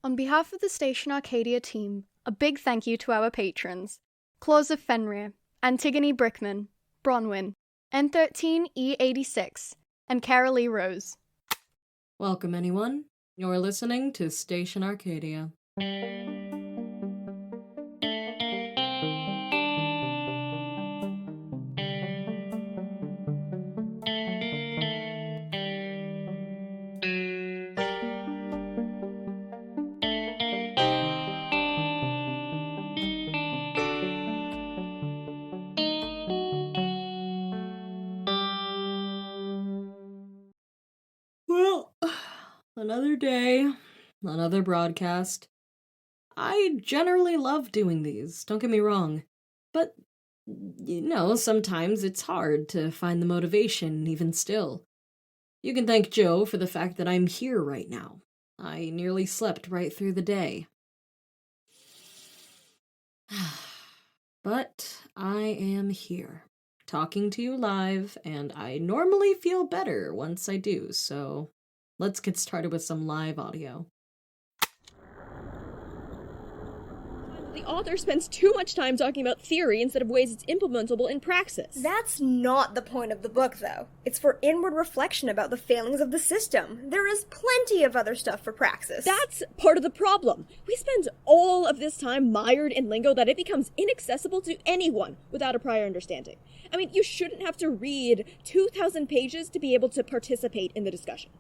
On behalf of the Station Arcadia team, a big thank you to our patrons, Claws of Fenrir, Antigone Brickman, Bronwyn, N13E86, and Carolee Rose. Welcome, anyone. You're listening to Station Arcadia. Well, another day, another broadcast. I generally love doing these, don't get me wrong. But, sometimes it's hard to find the motivation, even still. You can thank Joe for the fact that I'm here right now. I nearly slept right through the day. But I am here, talking to you live, and I normally feel better once I do, so let's get started with some live audio. The author spends too much time talking about theory instead of ways it's implementable in praxis. That's not the point of the book, though. It's for inward reflection about the failings of the system. There is plenty of other stuff for praxis. That's part of the problem. We spend all of this time mired in lingo that it becomes inaccessible to anyone without a prior understanding. I mean, you shouldn't have to read 2,000 pages to be able to participate in the discussion.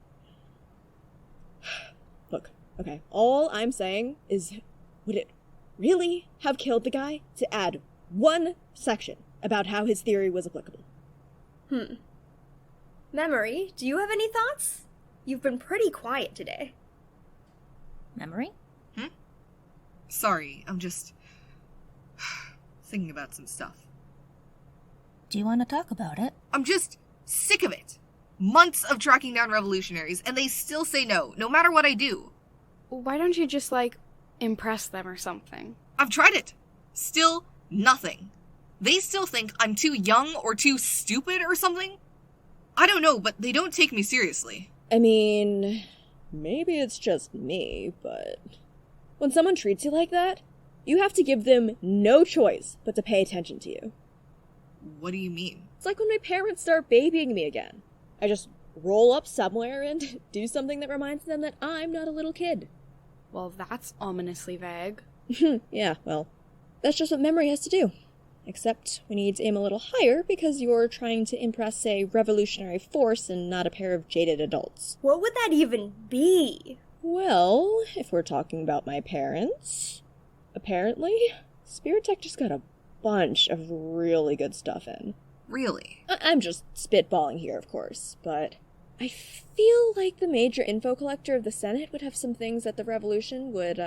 Look, okay, all I'm saying is, would it really have killed the guy to add one section about how his theory was applicable? Memory, do you have any thoughts? You've been pretty quiet today. Memory? Sorry, I'm just thinking about some stuff. Do you want to talk about it? I'm just sick of it. Months of tracking down revolutionaries, and they still say no matter what I do. Why don't you just, impress them or something? I've tried it. Still nothing. They still think I'm too young or too stupid or something. I don't know, but they don't take me seriously. I mean, maybe it's just me, but when someone treats you like that, you have to give them no choice but to pay attention to you. What do you mean? It's like when my parents start babying me again. I just roll up somewhere and do something that reminds them that I'm not a little kid. Well, that's ominously vague. Yeah, well, that's just what Memory has to do. Except we need to aim a little higher because you're trying to impress a revolutionary force and not a pair of jaded adults. What would that even be? Well, if we're talking about my parents, apparently, SpiriTech just got a bunch of really good stuff in. Really? I'm just spitballing here, of course, but I feel like the major info collector of the Senate would have some things that the Revolution would,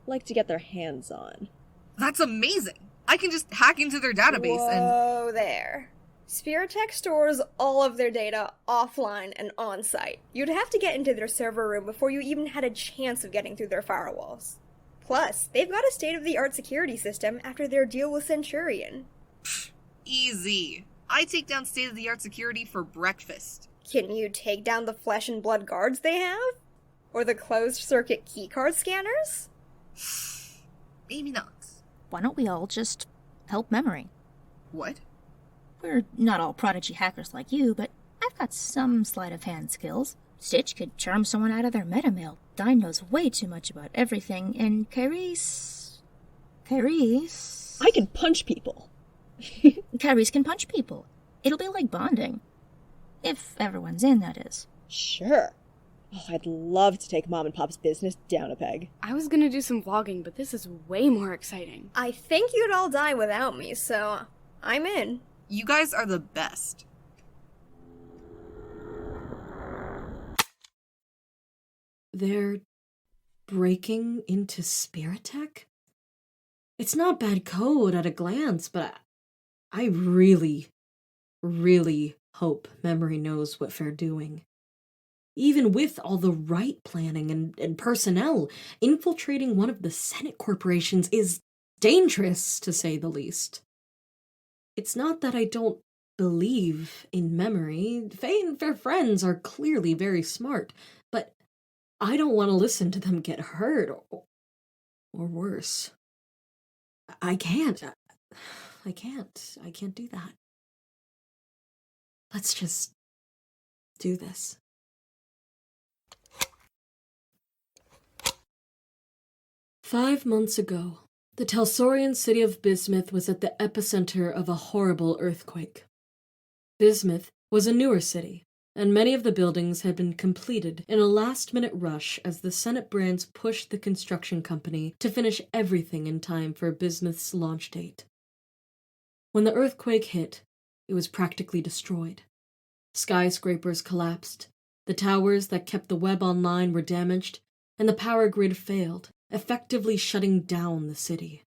like to get their hands on. That's amazing! I can just hack into their database Whoa there. SpiriTech stores all of their data offline and on-site. You'd have to get into their server room before you even had a chance of getting through their firewalls. Plus, they've got a state-of-the-art security system after their deal with Centurion. Easy. I take down state-of-the-art security for breakfast. Can you take down the flesh and blood guards they have? Or the closed-circuit keycard scanners? Maybe not. Why don't we all just help Memory? What? We're not all prodigy hackers like you, but I've got some sleight-of-hand skills. Stitch could charm someone out of their metamail. Dyne knows way too much about everything, and Kyreese... I can punch people. Kyreese can punch people. It'll be like bonding. If everyone's in, that is. Sure. Oh, I'd love to take Mom and Pop's business down a peg. I was gonna do some vlogging, but this is way more exciting. I think you'd all die without me, so I'm in. You guys are the best. They're breaking into SpiriTech? It's not bad code at a glance, but I really, really hope Memory knows what they're doing. Even with all the right planning and personnel, infiltrating one of the Senate corporations is dangerous, to say the least. It's not that I don't believe in Memory. Faye and their friends are clearly very smart, but I don't want to listen to them get hurt or worse. I can't. I can't do that. Let's just do this. "5 months ago, the Talsorian city of Bismuth was at the epicenter of a horrible earthquake. Bismuth was a newer city, and many of the buildings had been completed in a last-minute rush as the Senate brands pushed the construction company to finish everything in time for Bismuth's launch date. When the earthquake hit, it was practically destroyed. Skyscrapers collapsed, the towers that kept the web online were damaged, and the power grid failed, effectively shutting down the city.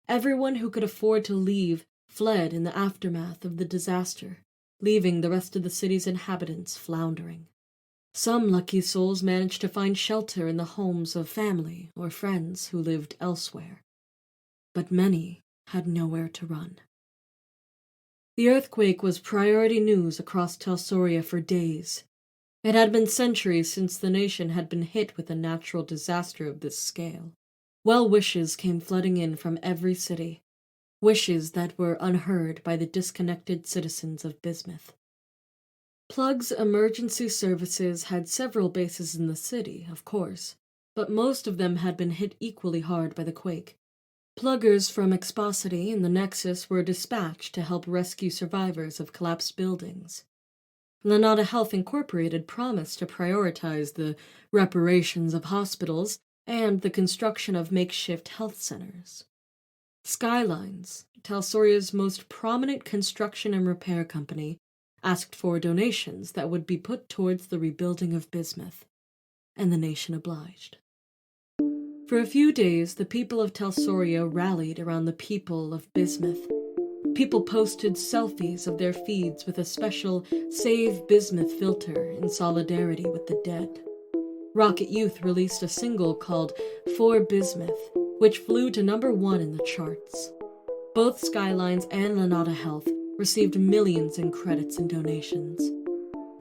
Everyone who could afford to leave fled in the aftermath of the disaster, leaving the rest of the city's inhabitants floundering. Some lucky souls managed to find shelter in the homes of family or friends who lived elsewhere, but many had nowhere to run. The earthquake was priority news across Talsoria for days. It had been centuries since the nation had been hit with a natural disaster of this scale. Well-wishes came flooding in from every city, wishes that were unheard by the disconnected citizens of Bismuth. Plug's emergency services had several bases in the city, of course, but most of them had been hit equally hard by the quake. Pluggers from Exposity and the Nexus were dispatched to help rescue survivors of collapsed buildings. Lanata Health Incorporated promised to prioritize the reparations of hospitals and the construction of makeshift health centers. Skylines, Talsoria's most prominent construction and repair company, asked for donations that would be put towards the rebuilding of Bismuth, and the nation obliged. For a few days, the people of Talsoria rallied around the people of Bismuth. People posted selfies of their feeds with a special Save Bismuth filter in solidarity with the dead. Rocket Youth released a single called For Bismuth, which flew to #1 in the charts. Both Skylines and Lanata Health received millions in credits and donations.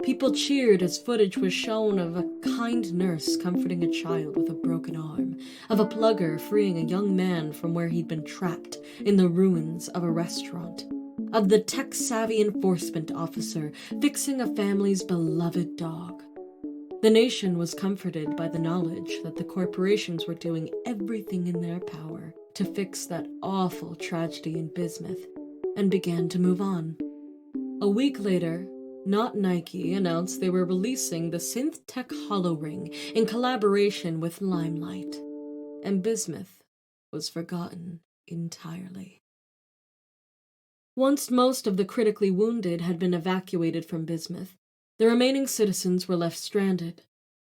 People cheered as footage was shown of a kind nurse comforting a child with a broken arm, of a plugger freeing a young man from where he'd been trapped in the ruins of a restaurant, of the tech-savvy enforcement officer fixing a family's beloved dog. The nation was comforted by the knowledge that the corporations were doing everything in their power to fix that awful tragedy in Bismuth, and began to move on. A week later, Not Nike announced they were releasing the SynthTech Hollow Ring in collaboration with Limelight, and Bismuth was forgotten entirely. Once most of the critically wounded had been evacuated from Bismuth, the remaining citizens were left stranded.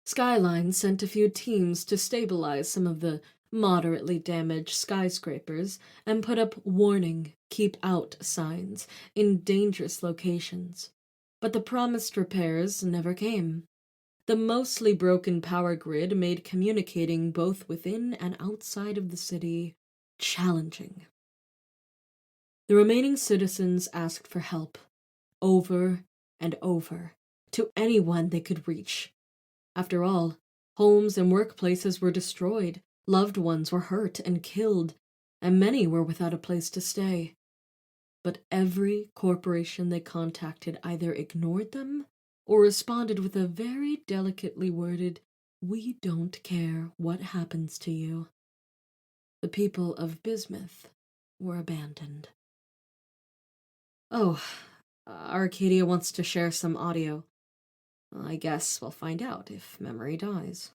Skyline sent a few teams to stabilize some of the moderately damaged skyscrapers and put up warning, keep out signs in dangerous locations. But the promised repairs never came. The mostly broken power grid made communicating both within and outside of the city challenging. The remaining citizens asked for help, over and over, to anyone they could reach. After all, homes and workplaces were destroyed, loved ones were hurt and killed, and many were without a place to stay. But every corporation they contacted either ignored them or responded with a very delicately worded, "We don't care what happens to you." The people of Bismuth were abandoned. Oh, Arcadia wants to share some audio. I guess we'll find out if Memorie dies.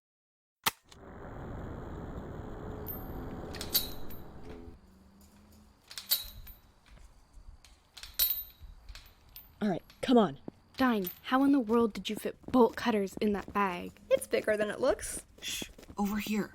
Alright, come on. Dyne, how in the world did you fit bolt cutters in that bag? It's bigger than it looks. Shh, over here.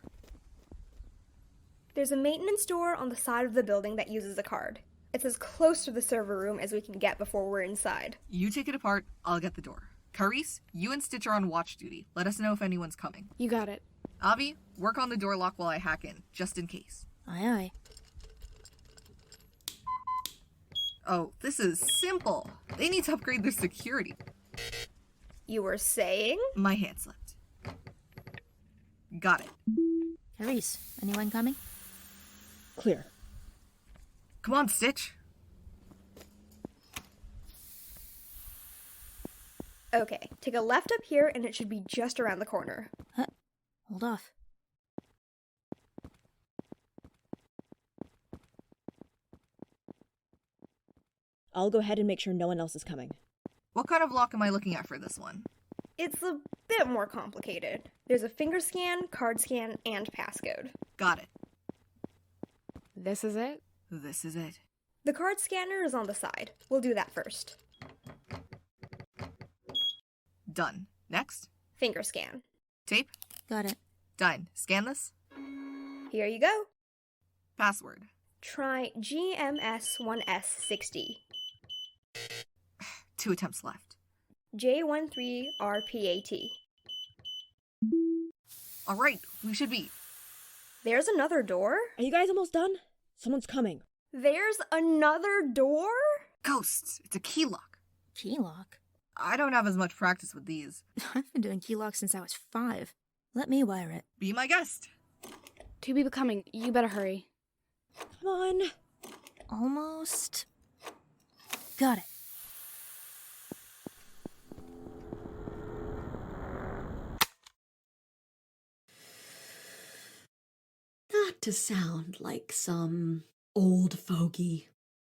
There's a maintenance door on the side of the building that uses a card. It's as close to the server room as we can get before we're inside. You take it apart, I'll get the door. Kyreese, you and Stitch are on watch duty. Let us know if anyone's coming. You got it. Avi, work on the door lock while I hack in, just in case. Aye, aye. Oh, this is simple. They need to upgrade their security. You were saying? My hand slipped. Got it. Kyreese, anyone coming? Clear. Come on, Stitch. Okay, take a left up here and it should be just around the corner. Huh? Hold off. I'll go ahead and make sure no one else is coming. What kind of lock am I looking at for this one? It's a bit more complicated. There's a finger scan, card scan, and passcode. Got it. This is it? This is it. The card scanner is on the side. We'll do that first. Done. Next. Finger scan. Tape. Got it. Dyne, scan this. Here you go. Password. Try GMS1S60. 2 attempts left. J13RPAT. Alright, we should be. There's another door? Are you guys almost done? Someone's coming. There's another door? Ghosts. It's a key lock. Key lock? I don't have as much practice with these. I've been doing key locks since I was 5. Let me wire it. Be my guest. 2 people coming. You better hurry. Come on. Almost. Got it. Not to sound like some old fogey,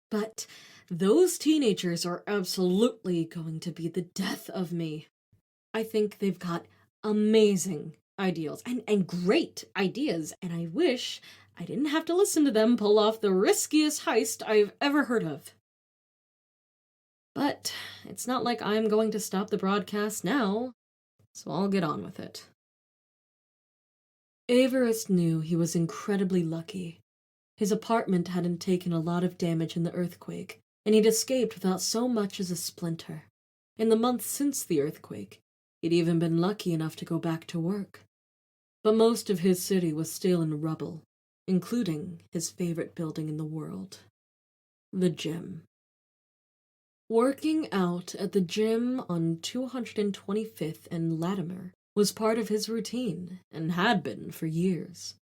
but those teenagers are absolutely going to be the death of me. I think they've got amazing ideals and great ideas, and I wish I didn't have to listen to them pull off the riskiest heist I've ever heard of. But it's not like I'm going to stop the broadcast now, so I'll get on with it. Everest knew he was incredibly lucky. His apartment hadn't taken a lot of damage in the earthquake, and he'd escaped without so much as a splinter. In the months since the earthquake, he'd even been lucky enough to go back to work. But most of his city was still in rubble, including his favorite building in the world, the gym. Working out at the gym on 225th and Latimer was part of his routine, and had been for years.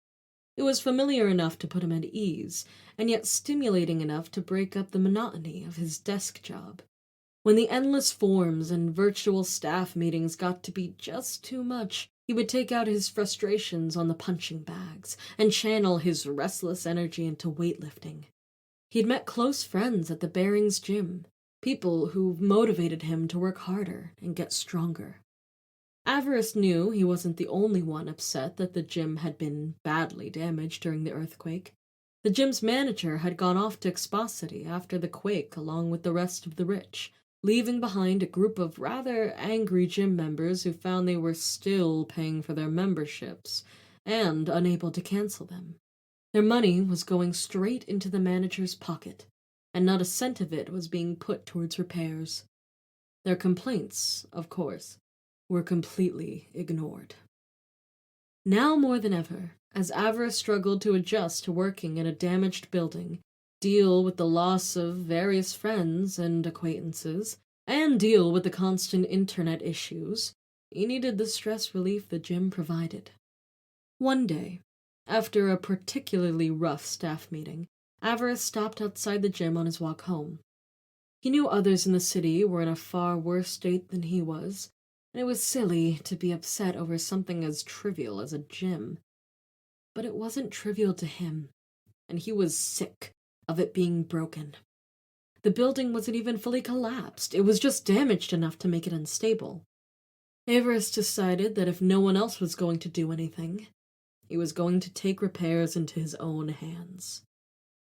It was familiar enough to put him at ease, and yet stimulating enough to break up the monotony of his desk job. When the endless forms and virtual staff meetings got to be just too much, he would take out his frustrations on the punching bags, and channel his restless energy into weightlifting. He'd met close friends at the Barings gym, people who motivated him to work harder and get stronger. Avarice knew he wasn't the only one upset that the gym had been badly damaged during the earthquake. The gym's manager had gone off to Exposity after the quake along with the rest of the rich, leaving behind a group of rather angry gym members who found they were still paying for their memberships and unable to cancel them. Their money was going straight into the manager's pocket, and not a cent of it was being put towards repairs. Their complaints, of course, were completely ignored. Now more than ever, as Avarice struggled to adjust to working in a damaged building, deal with the loss of various friends and acquaintances, and deal with the constant internet issues, he needed the stress relief the gym provided. One day, after a particularly rough staff meeting, Avarice stopped outside the gym on his walk home. He knew others in the city were in a far worse state than he was, and it was silly to be upset over something as trivial as a gym. But it wasn't trivial to him, and he was sick of it being broken. The building wasn't even fully collapsed, it was just damaged enough to make it unstable. Avarice decided that if no one else was going to do anything, he was going to take repairs into his own hands.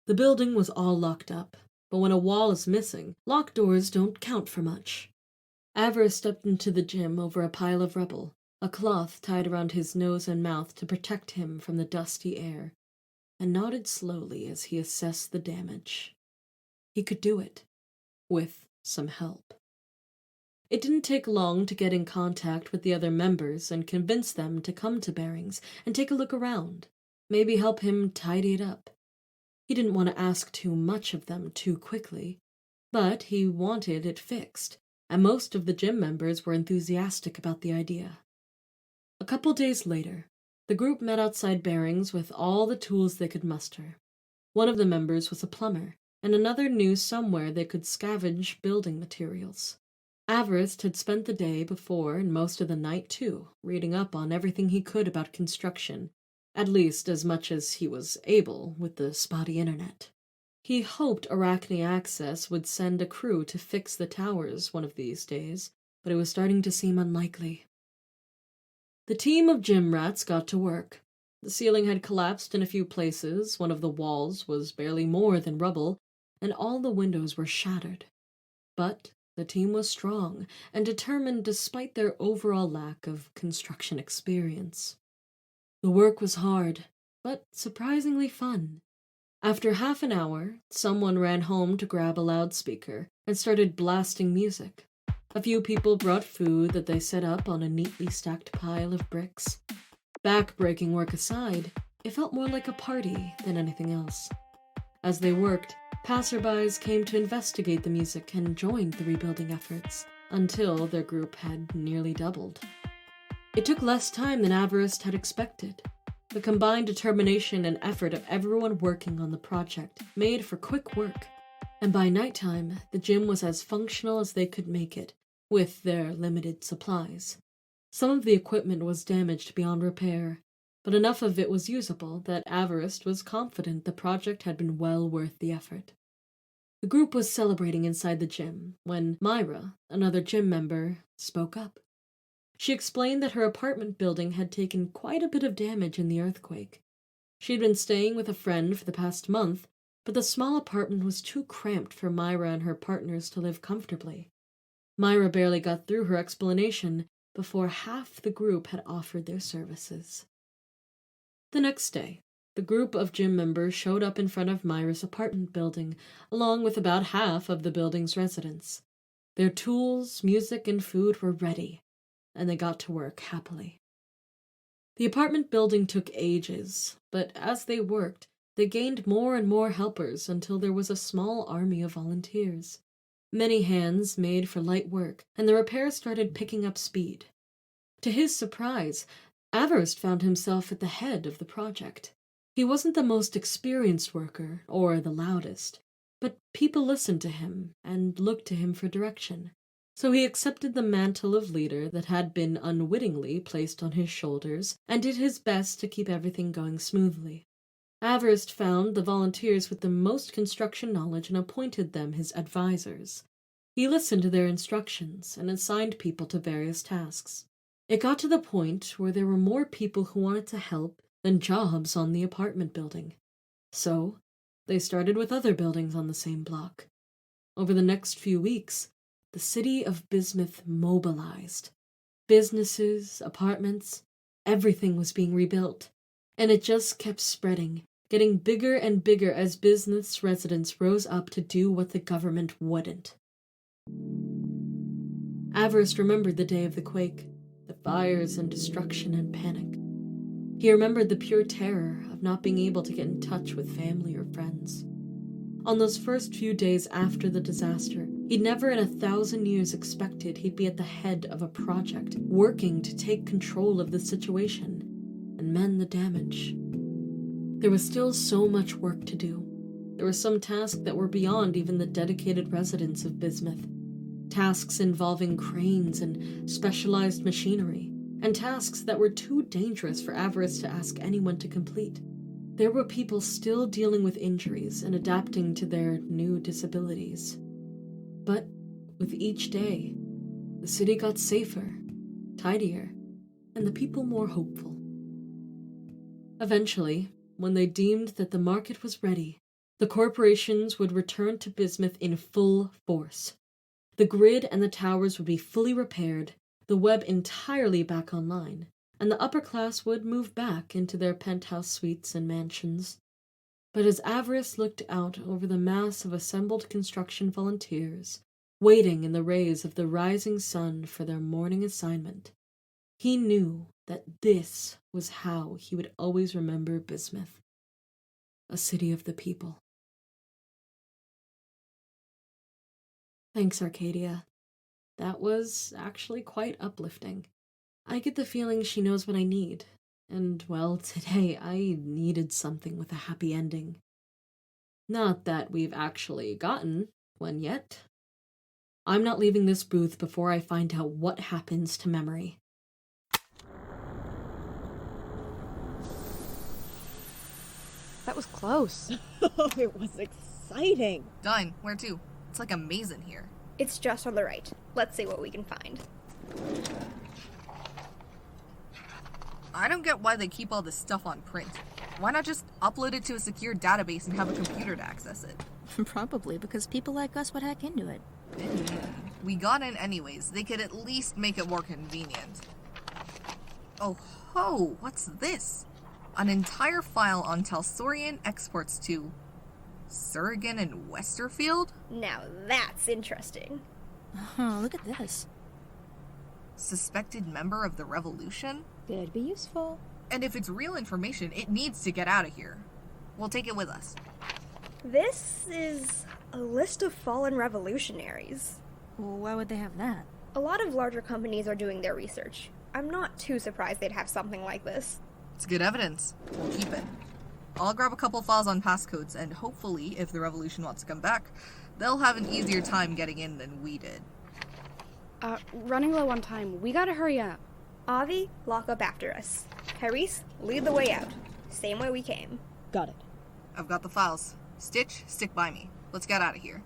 The building was all locked up, but when a wall is missing, locked doors don't count for much. Avarice stepped into the gym over a pile of rubble, a cloth tied around his nose and mouth to protect him from the dusty air, and nodded slowly as he assessed the damage. He could do it, with some help. It didn't take long to get in contact with the other members and convince them to come to Barings and take a look around, maybe help him tidy it up. He didn't want to ask too much of them too quickly, but he wanted it fixed, and most of the gym members were enthusiastic about the idea. A couple days later, The group met outside Barings with all the tools they could muster. One of the members was a plumber, and another knew somewhere they could scavenge building materials. Avarice had spent the day before and most of the night, too, reading up on everything he could about construction, at least as much as he was able with the spotty internet. He hoped Arachne Access would send a crew to fix the towers one of these days, but it was starting to seem unlikely. The team of gym rats got to work. The ceiling had collapsed in a few places, one of the walls was barely more than rubble, and all the windows were shattered. But the team was strong and determined despite their overall lack of construction experience. The work was hard, but surprisingly fun. After half an hour, someone ran home to grab a loudspeaker and started blasting music. A few people brought food that they set up on a neatly stacked pile of bricks. Back-breaking work aside, it felt more like a party than anything else. As they worked, passerbys came to investigate the music and joined the rebuilding efforts, until their group had nearly doubled. It took less time than Avarice had expected. The combined determination and effort of everyone working on the project made for quick work, and by nighttime, the gym was as functional as they could make it, with their limited supplies. Some of the equipment was damaged beyond repair, but enough of it was usable that Avarice was confident the project had been well worth the effort. The group was celebrating inside the gym when Myra, another gym member, spoke up. She explained that her apartment building had taken quite a bit of damage in the earthquake. She had been staying with a friend for the past month, but the small apartment was too cramped for Myra and her partners to live comfortably. Myra barely got through her explanation before half the group had offered their services. The next day, the group of gym members showed up in front of Myra's apartment building, along with about half of the building's residents. Their tools, music, and food were ready, and they got to work happily. The apartment building took ages, but as they worked, they gained more and more helpers until there was a small army of volunteers. Many hands made for light work, and the repairs started picking up speed. To his surprise, Avarice found himself at the head of the project. He wasn't the most experienced worker, or the loudest, but people listened to him and looked to him for direction. So he accepted the mantle of leader that had been unwittingly placed on his shoulders and did his best to keep everything going smoothly. Avarice found the volunteers with the most construction knowledge and appointed them his advisors. He listened to their instructions and assigned people to various tasks. It got to the point where there were more people who wanted to help than jobs on the apartment building. So, they started with other buildings on the same block. Over the next few weeks, the city of Bismuth mobilized. Businesses, apartments, everything was being rebuilt. And it just kept spreading, getting bigger and bigger as Bismuth's residents rose up to do what the government wouldn't. Avarice remembered the day of the quake, the fires and destruction and panic. He remembered the pure terror of not being able to get in touch with family or friends. On those first few days after the disaster, he'd never in 1,000 years expected he'd be at the head of a project, working to take control of the situation and mend the damage. There was still so much work to do. There were some tasks that were beyond even the dedicated residents of Bismuth. Tasks involving cranes and specialized machinery, and tasks that were too dangerous for Avarice to ask anyone to complete. There were people still dealing with injuries and adapting to their new disabilities. But with each day, the city got safer, tidier, and the people more hopeful. Eventually, when they deemed that the market was ready, the corporations would return to Bismuth in full force. The grid and the towers would be fully repaired, the web entirely back online, and the upper class would move back into their penthouse suites and mansions. But as Avarice looked out over the mass of assembled construction volunteers, waiting in the rays of the rising sun for their morning assignment, he knew that this was how he would always remember Bismuth, a city of the people. Thanks, Arcadia. That was actually quite uplifting. I get the feeling she knows what I need, And, well, today I needed something with a happy ending. Not that we've actually gotten one yet. I'm not leaving this booth before I find out what happens to Memorie. That was close. Oh, it was exciting. Dyne, where to? It's like a maze in here. It's just on the right. Let's see what we can find. I don't get why they keep all this stuff on print. Why not just upload it to a secure database and have a computer to access it? Probably because people like us would hack into it. We got in anyways. They could at least make it more convenient. Oh ho, what's this? An entire file on Talsorian exports to Surrigan and Westerfield? Now that's interesting. Oh, look at this. Suspected member of the revolution? Could be useful. And if it's real information, it needs to get out of here. We'll take it with us. This is a list of fallen revolutionaries. Why would they have that? A lot of larger companies are doing their research. I'm not too surprised they'd have something like this. It's good evidence. We'll keep it. I'll grab a couple files on passcodes, and hopefully, if the revolution wants to come back, they'll have an easier time getting in than we did. Running low on time. We gotta hurry up. Avi, lock up after us. Kyreese, lead the way out. Same way we came. Got it. I've got the files. Stitch, stick by me. Let's get out of here.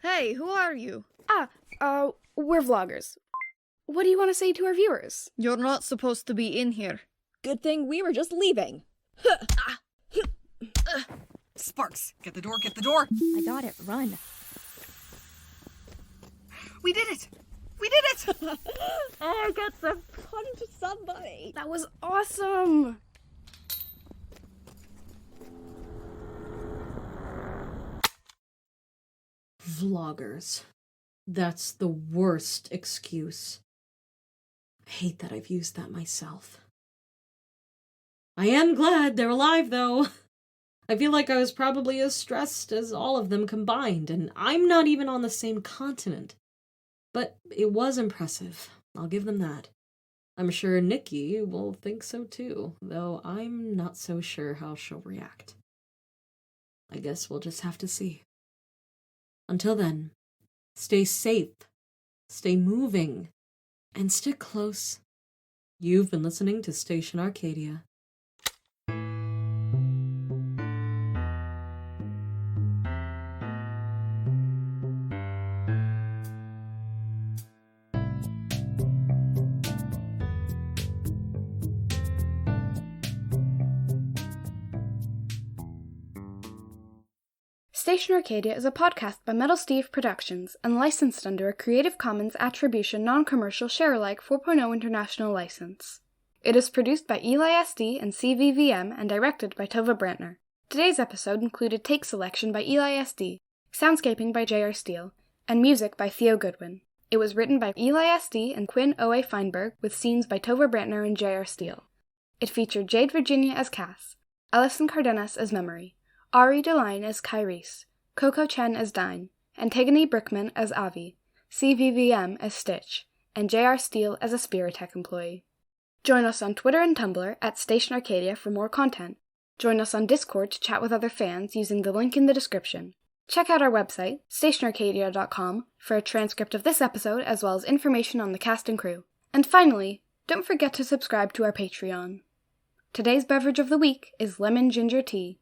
Hey, who are you? We're vloggers. What do you want to say to our viewers? You're not supposed to be in here. Good thing we were just leaving. Sparks, get the door, get the door! I got it. Run. We did it! We did it! I got to punch somebody. That was awesome! Vloggers. That's the worst excuse. I hate that I've used that myself. I am glad they're alive, though. I feel like I was probably as stressed as all of them combined, and I'm not even on the same continent. But it was impressive. I'll give them that. I'm sure Nikki will think so too, though I'm not so sure how she'll react. I guess we'll just have to see. Until then, stay safe, stay moving, and stick close. You've been listening to Station Arcadia. Station Arcadia is a podcast by Metal Steve Productions and licensed under a Creative Commons Attribution Non-Commercial Share-alike 4.0 International License. It is produced by Eli SD and C.V.V.M. and directed by Tova Brantner. Today's episode included take selection by Eli SD, soundscaping by J.R. Steele, and music by Theo Goodwin. It was written by Eli SD and Quinn O.A. Feinberg with scenes by Tova Brantner and J.R. Steele. It featured Jade Virginia as Kass, Ellison Cardenas as Memorie, Ari Delyne as Kyreese, Coco Chen as Dyne, Antigone Brickman as Avi, C.V.V.M. as Stitch, and J.R. Steele as a SpiriTech employee. Join us on Twitter and Tumblr at Station Arcadia for more content. Join us on Discord to chat with other fans using the link in the description. Check out our website, stationarcadia.com, for a transcript of this episode as well as information on the cast and crew. And finally, don't forget to subscribe to our Patreon. Today's beverage of the week is lemon ginger tea.